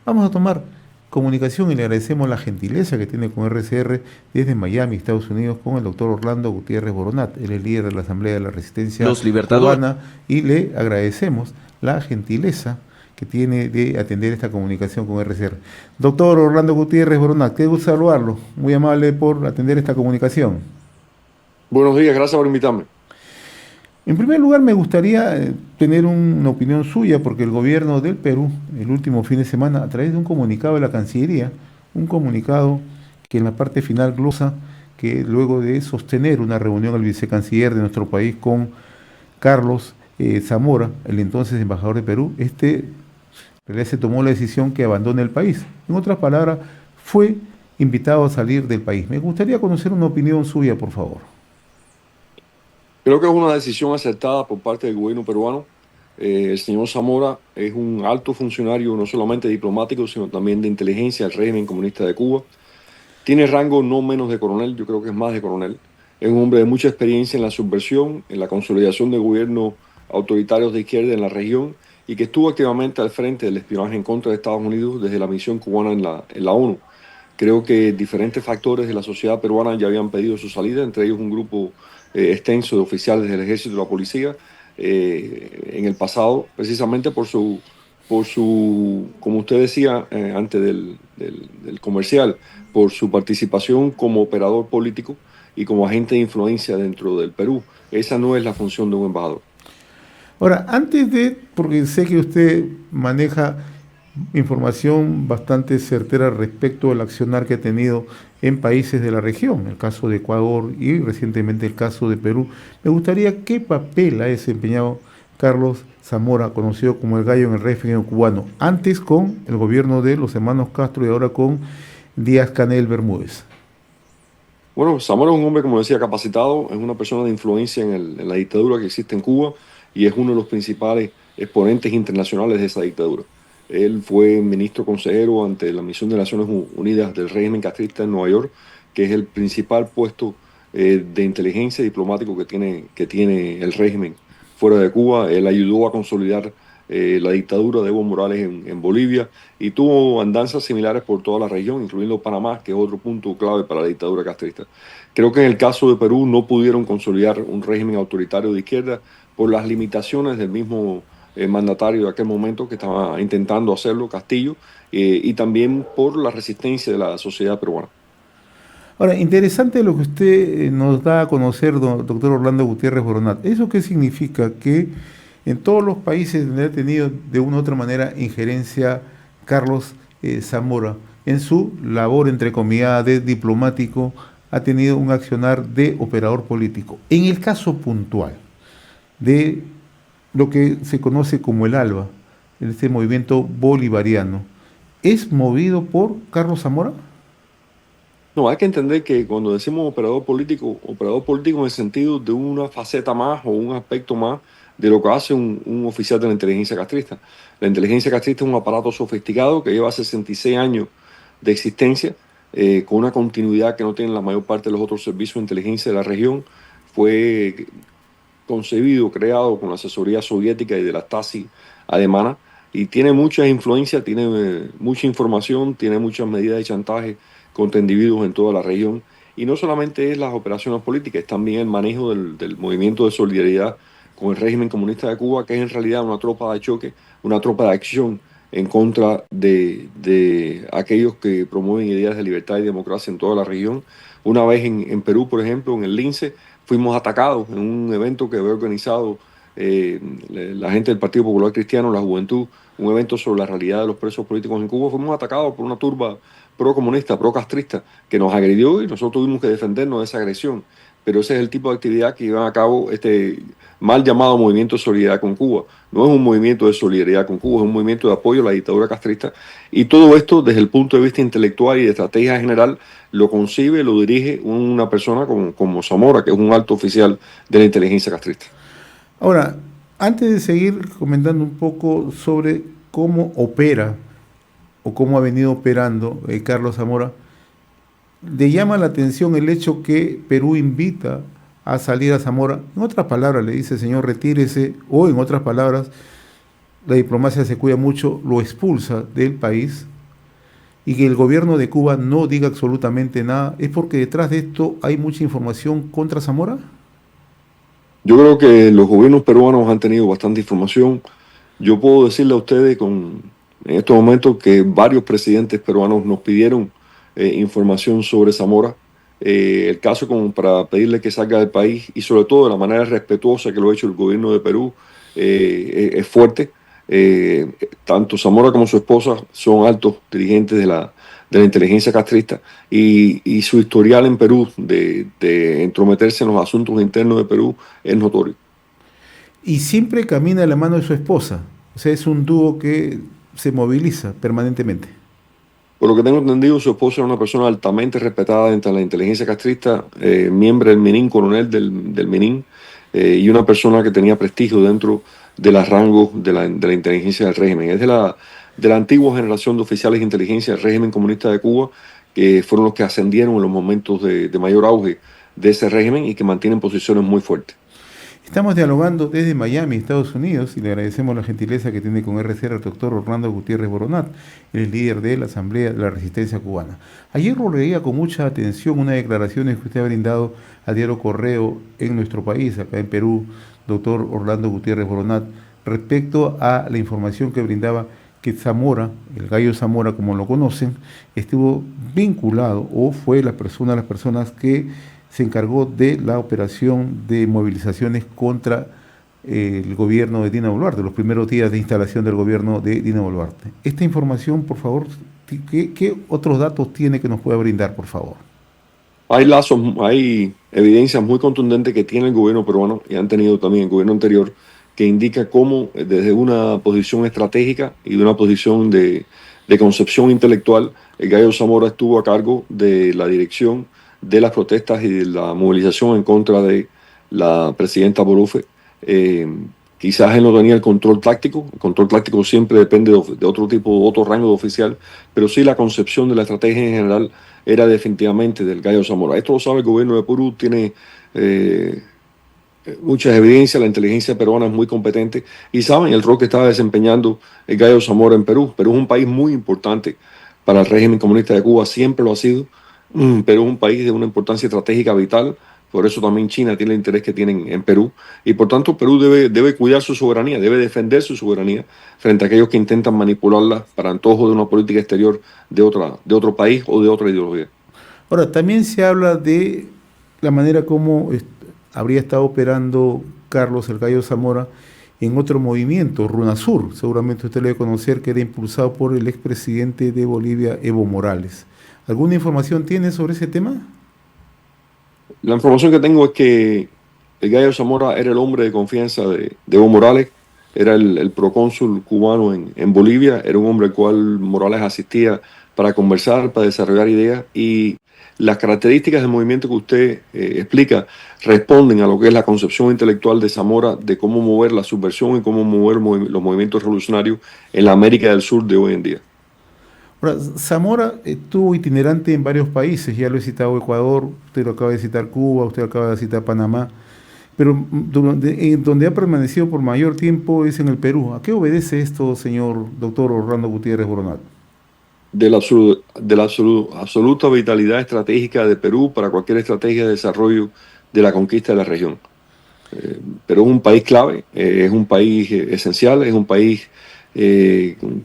Vamos a tomar comunicación y le agradecemos la gentileza que tiene con RCR desde Miami, Estados Unidos, con el doctor Orlando Gutiérrez Boronat. Él es líder de la Asamblea de la Resistencia Los Libertadores. Cubana y le agradecemos la gentileza que tiene de atender esta comunicación con RCR. Doctor Orlando Gutiérrez Boronat, qué gusto saludarlo. Muy amable por atender esta comunicación. Buenos días, gracias por invitarme. En primer lugar, me gustaría tener una opinión suya, porque el gobierno del Perú, el último fin de semana, a través de un comunicado de la Cancillería, un comunicado que en la parte final glosa que luego de sostener una reunión al vicecanciller de nuestro país con Carlos Zamora, el entonces embajador de Perú, en realidad se tomó la decisión que abandone el país. En otras palabras, fue invitado a salir del país. Me gustaría conocer una opinión suya, por favor. Creo que es una decisión acertada por parte del gobierno peruano. El señor Zamora es un alto funcionario, no solamente diplomático, sino también de inteligencia del régimen comunista de Cuba. Tiene rango no menos de coronel, yo creo que es más de coronel. Es un hombre de mucha experiencia en la subversión, en la consolidación de gobiernos autoritarios de izquierda en la región y que estuvo activamente al frente del espionaje en contra de Estados Unidos desde la misión cubana en la ONU. Creo que diferentes factores de la sociedad peruana ya habían pedido su salida, entre ellos un grupo extenso de oficiales del ejército y la policía en el pasado, precisamente por su, como usted decía antes del comercial, por su participación como operador político y como agente de influencia dentro del Perú. Esa no es la función de un embajador. Ahora, porque sé que usted maneja información bastante certera respecto al accionar que ha tenido en países de la región, el caso de Ecuador y recientemente el caso de Perú. Me gustaría qué papel ha desempeñado Carlos Zamora, conocido como el gallo en el régimen cubano, antes con el gobierno de los hermanos Castro y ahora con Díaz-Canel Bermúdez. Bueno, Zamora es un hombre, como decía, capacitado, es una persona de influencia en la dictadura que existe en Cuba y es uno de los principales exponentes internacionales de esa dictadura. Él fue ministro consejero ante la Misión de Naciones Unidas del régimen castrista en Nueva York, que es el principal puesto de inteligencia diplomático que tiene el régimen fuera de Cuba. Él ayudó a consolidar la dictadura de Evo Morales en Bolivia y tuvo andanzas similares por toda la región, incluyendo Panamá, que es otro punto clave para la dictadura castrista. Creo que en el caso de Perú no pudieron consolidar un régimen autoritario de izquierda por las limitaciones del mismo mandatario de aquel momento que estaba intentando hacerlo, Castillo, y también por la resistencia de la sociedad peruana. Ahora, interesante lo que usted nos da a conocer, doctor Orlando Gutiérrez Boronat. ¿Eso qué significa? Que en todos los países donde ha tenido de una u otra manera injerencia Carlos Zamora, en su labor, entre comillas, de diplomático, ha tenido un accionar de operador político. En el caso puntual de lo que se conoce como el ALBA, este movimiento bolivariano, ¿es movido por Carlos Zamora? No, hay que entender que cuando decimos operador político en el sentido de una faceta más o un aspecto más de lo que hace un oficial de la inteligencia castrista. La inteligencia castrista es un aparato sofisticado que lleva 66 años de existencia, con una continuidad que no tienen la mayor parte de los otros servicios de inteligencia de la región. Fue concebido, creado con la asesoría soviética y de la Stasi alemana, y tiene mucha influencia, tiene mucha información, tiene muchas medidas de chantaje contra individuos en toda la región. Y no solamente es las operaciones políticas, es también el manejo del movimiento de solidaridad con el régimen comunista de Cuba, que es en realidad una tropa de choque, una tropa de acción en contra de aquellos que promueven ideas de libertad y democracia en toda la región. Una vez en Perú, por ejemplo, en el Lince, fuimos atacados en un evento que había organizado la gente del Partido Popular Cristiano, la juventud, un evento sobre la realidad de los presos políticos en Cuba. Fuimos atacados por una turba pro-comunista, pro-castrista, que nos agredió y nosotros tuvimos que defendernos de esa agresión. Pero ese es el tipo de actividad que llevan a cabo este mal llamado Movimiento de Solidaridad con Cuba. No es un movimiento de solidaridad con Cuba, es un movimiento de apoyo a la dictadura castrista. Y todo esto, desde el punto de vista intelectual y de estrategia general, lo concibe, lo dirige una persona como Zamora, que es un alto oficial de la inteligencia castrista. Ahora, antes de seguir comentando un poco sobre cómo opera o cómo ha venido operando Carlos Zamora, le llama la atención el hecho que Perú invita a salir a Zamora. En otras palabras, le dice, señor, retírese, o en otras palabras, la diplomacia se cuida mucho, lo expulsa del país y que el gobierno de Cuba no diga absolutamente nada, ¿es porque detrás de esto hay mucha información contra Zamora? Yo creo que los gobiernos peruanos han tenido bastante información. Yo puedo decirle a ustedes en estos momentos que varios presidentes peruanos nos pidieron información sobre Zamora. El caso como para pedirle que salga del país y sobre todo de la manera respetuosa que lo ha hecho el gobierno de Perú es fuerte. Eh, Tanto Zamora como su esposa son altos dirigentes de la inteligencia castrista y su historial en Perú de entrometerse en los asuntos internos de Perú es notorio. Y siempre camina de la mano de su esposa, o sea, es un dúo que se moviliza permanentemente. Por lo que tengo entendido, su esposo era una persona altamente respetada dentro de la inteligencia castrista, miembro del MININ, coronel del MININ, y una persona que tenía prestigio dentro de los rangos de la inteligencia del régimen. Es de la antigua generación de oficiales de inteligencia del régimen comunista de Cuba, que fueron los que ascendieron en los momentos de mayor auge de ese régimen y que mantienen posiciones muy fuertes. Estamos dialogando desde Miami, Estados Unidos, y le agradecemos la gentileza que tiene con RCR el doctor Orlando Gutiérrez Boronat, el líder de la Asamblea de la Resistencia Cubana. Ayer lo leía con mucha atención unas declaraciones que usted ha brindado al diario Correo en nuestro país, acá en Perú, doctor Orlando Gutiérrez Boronat, respecto a la información que brindaba que Zamora, el gallo Zamora como lo conocen, estuvo vinculado o fue la persona, las personas que se encargó de la operación de movilizaciones contra el gobierno de Dina Boluarte, los primeros días de instalación del gobierno de Dina Boluarte. Esta información, por favor, ¿qué otros datos tiene que nos pueda brindar, por favor? Hay lazos, hay evidencias muy contundentes que tiene el gobierno peruano y han tenido también el gobierno anterior que indica cómo desde una posición estratégica y de una posición de concepción intelectual, el Gallo Zamora estuvo a cargo de la dirección de las protestas y de la movilización en contra de la presidenta Borufe. Eh, Quizás él no tenía el control táctico siempre depende de otro tipo, otro rango de oficial, pero sí la concepción de la estrategia en general era definitivamente del Gallo Zamora. Esto lo sabe el gobierno de Perú, tiene eh, muchas evidencias, la inteligencia peruana es muy competente y saben el rol que estaba desempeñando el Gallo Zamora en Perú. Perú es un país muy importante para el régimen comunista de Cuba, siempre lo ha sido. Perú es un país de una importancia estratégica vital, por eso también China tiene el interés que tienen en Perú y por tanto Perú debe cuidar su soberanía, debe defender su soberanía frente a aquellos que intentan manipularla para antojo de una política exterior de otro país o de otra ideología. Ahora, también se habla de la manera como habría estado operando Carlos el Gallo Zamora en otro movimiento, RUNASUR, seguramente usted lo debe conocer, que era impulsado por el expresidente de Bolivia, Evo Morales. ¿Alguna información tiene sobre ese tema? La información que tengo es que el Gallo Zamora era el hombre de confianza de Evo Morales, era el procónsul cubano en Bolivia, era un hombre al cual Morales asistía para conversar, para desarrollar ideas y las características del movimiento que usted explica responden a lo que es la concepción intelectual de Zamora de cómo mover la subversión y cómo mover los movimientos revolucionarios en la América del Sur de hoy en día. Ahora, Zamora estuvo itinerante en varios países, ya lo he citado Ecuador, usted lo acaba de citar Cuba, usted acaba de citar Panamá, pero donde ha permanecido por mayor tiempo es en el Perú. ¿A qué obedece esto, señor doctor Orlando Gutiérrez Boronat? Absoluta vitalidad estratégica de Perú para cualquier estrategia de desarrollo de la conquista de la región. Perú es un país clave, es un país esencial, es un país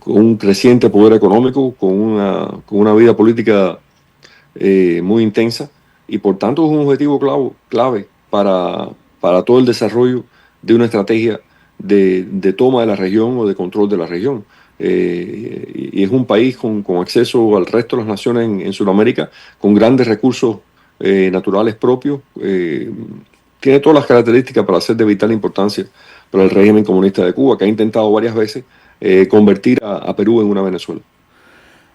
con un creciente poder económico, con una vida política muy intensa y por tanto es un objetivo clave para todo el desarrollo de una estrategia de toma de la región o de control de la región. Y es un país con acceso al resto de las naciones en Sudamérica, con grandes recursos naturales propios. Tiene todas las características para ser de vital importancia para el régimen comunista de Cuba, que ha intentado varias veces convertir a Perú en una Venezuela.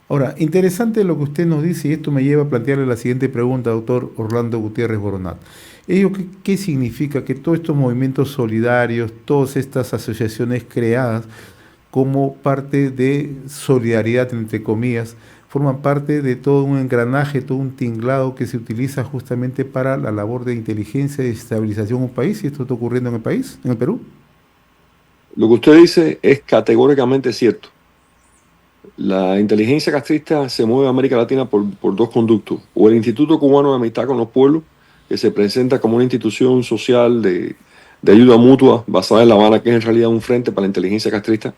Ahora, interesante lo que usted nos dice y esto me lleva a plantearle la siguiente pregunta, doctor Orlando Gutiérrez Boronat. ¿Qué significa que todos estos movimientos solidarios, todas estas asociaciones creadas como parte de solidaridad, entre comillas, forman parte de todo un engranaje, todo un tinglado que se utiliza justamente para la labor de inteligencia y estabilización de un país? ¿Y esto está ocurriendo en el país, en el Perú? Lo que usted dice es categóricamente cierto. La inteligencia castrista se mueve en América Latina por dos conductos. O el Instituto Cubano de Amistad con los Pueblos, que se presenta como una institución social de ayuda mutua basada en La Habana, que es en realidad un frente para la inteligencia castrista,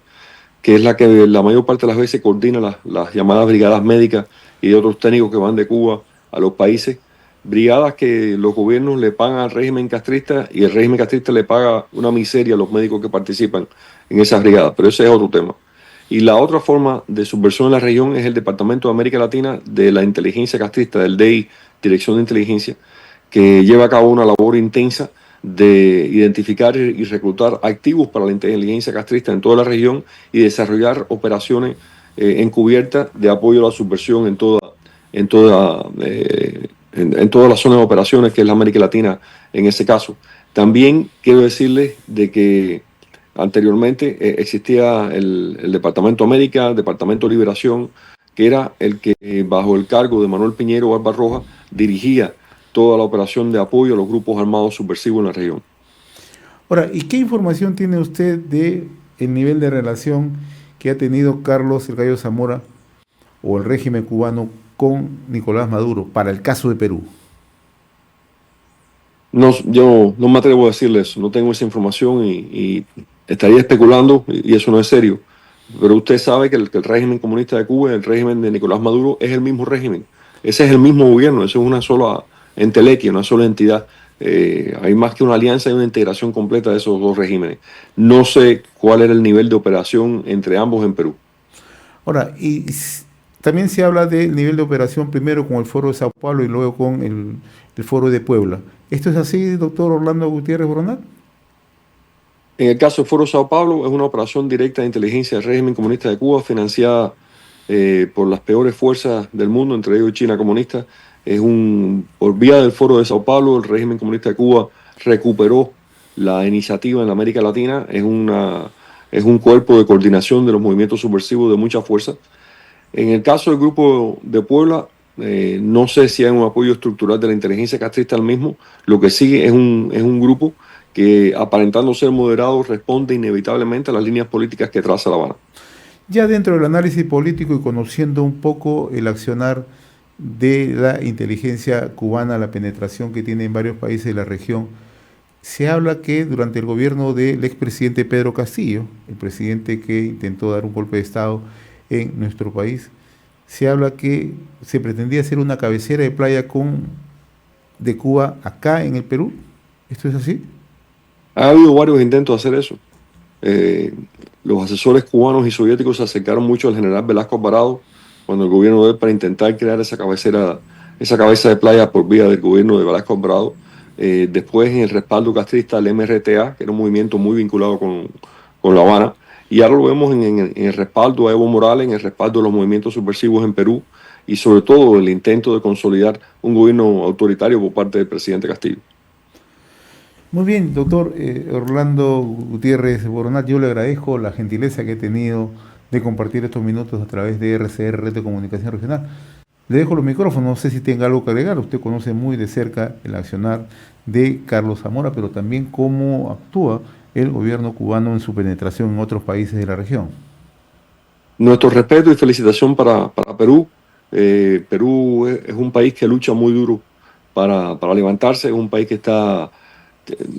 que es la que la mayor parte de las veces coordina las llamadas brigadas médicas y de otros técnicos que van de Cuba a los países. Brigadas que los gobiernos le pagan al régimen castrista y el régimen castrista le paga una miseria a los médicos que participan en esas brigadas, pero ese es otro tema. Y la otra forma de subversión en la región es el Departamento de América Latina de la Inteligencia Castrista, del DEI, Dirección de Inteligencia, que lleva a cabo una labor intensa de identificar y reclutar activos para la inteligencia castrista en toda la región y desarrollar operaciones encubiertas de apoyo a la subversión en toda, en toda la zona de operaciones que es la América Latina en ese caso. También quiero decirles de que anteriormente existía el Departamento América, el Departamento Liberación, que era el que bajo el cargo de Manuel Piñero Barbarroja dirigía toda la operación de apoyo a los grupos armados subversivos en la región. Ahora, ¿y qué información tiene usted de el nivel de relación que ha tenido Carlos El Gallo Zamora o el régimen cubano con Nicolás Maduro para el caso de Perú? No, yo no me atrevo a decirle eso, no tengo esa información y estaría especulando y eso no es serio. Pero usted sabe que el régimen comunista de Cuba, el régimen de Nicolás Maduro, es el mismo régimen. Ese es el mismo gobierno, eso es una sola entelequia, una sola entidad. Hay más que una alianza, hay una integración completa de esos dos regímenes. No sé cuál era el nivel de operación entre ambos en Perú. Ahora, también se habla del nivel de operación primero con el Foro de Sao Paulo y luego con el Foro de Puebla. ¿Esto es así, doctor Orlando Gutiérrez Boronat? En el caso del Foro Sao Paulo, es una operación directa de inteligencia del régimen comunista de Cuba, financiada por las peores fuerzas del mundo, entre ellos China comunista. Por vía del Foro de Sao Paulo, el régimen comunista de Cuba recuperó la iniciativa en la América Latina. Es un cuerpo de coordinación de los movimientos subversivos de mucha fuerza. En el caso del Grupo de Puebla, no sé si hay un apoyo estructural de la inteligencia castrista al mismo. Lo que sí es un grupo que, aparentando ser moderado, responde inevitablemente a las líneas políticas que traza La Habana. Ya dentro del análisis político y conociendo un poco el accionar de la inteligencia cubana, la penetración que tiene en varios países de la región, se habla que durante el gobierno del expresidente Pedro Castillo, el presidente que intentó dar un golpe de Estado en nuestro país, se habla que se pretendía hacer una cabecera de playa de Cuba acá en el Perú. ¿Esto es así? Ha habido varios intentos de hacer eso. Los asesores cubanos y soviéticos se acercaron mucho al general Velasco Alvarado cuando el gobierno de él para intentar crear esa cabeza de playa por vía del gobierno de Velasco Alvarado. Después en el respaldo castrista al MRTA, que era un movimiento muy vinculado con La Habana, y ahora lo vemos en el respaldo a Evo Morales, en el respaldo de los movimientos subversivos en Perú y sobre todo el intento de consolidar un gobierno autoritario por parte del presidente Castillo. Muy bien, doctor Orlando Gutiérrez Boronat, yo le agradezco la gentileza que he tenido de compartir estos minutos a través de RCR, Red de Comunicación Regional. Le dejo los micrófonos, no sé si tenga algo que agregar. Usted conoce muy de cerca el accionar de Carlos Zamora, pero también cómo actúa el gobierno cubano en su penetración en otros países de la región. Nuestro respeto y felicitación para Perú. Perú es un país que lucha muy duro para levantarse, es un país que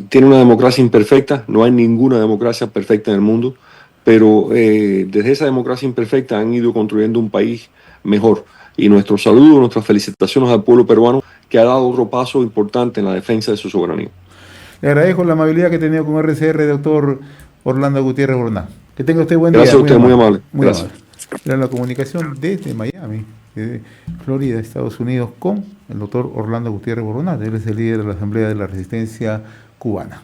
tiene una democracia imperfecta, no hay ninguna democracia perfecta en el mundo, pero desde esa democracia imperfecta han ido construyendo un país mejor. Y nuestro saludo, nuestras felicitaciones al pueblo peruano que ha dado otro paso importante en la defensa de su soberanía. Le agradezco la amabilidad que he tenido con RCR, doctor Orlando Gutiérrez Boronat. Que tenga usted buen día. Gracias a usted, muy amable. Muy Gracias. amable. Era la comunicación desde Miami, de Florida, Estados Unidos, con el doctor Orlando Gutiérrez Boronat. Él es el líder de la Asamblea de la Resistencia Cubana.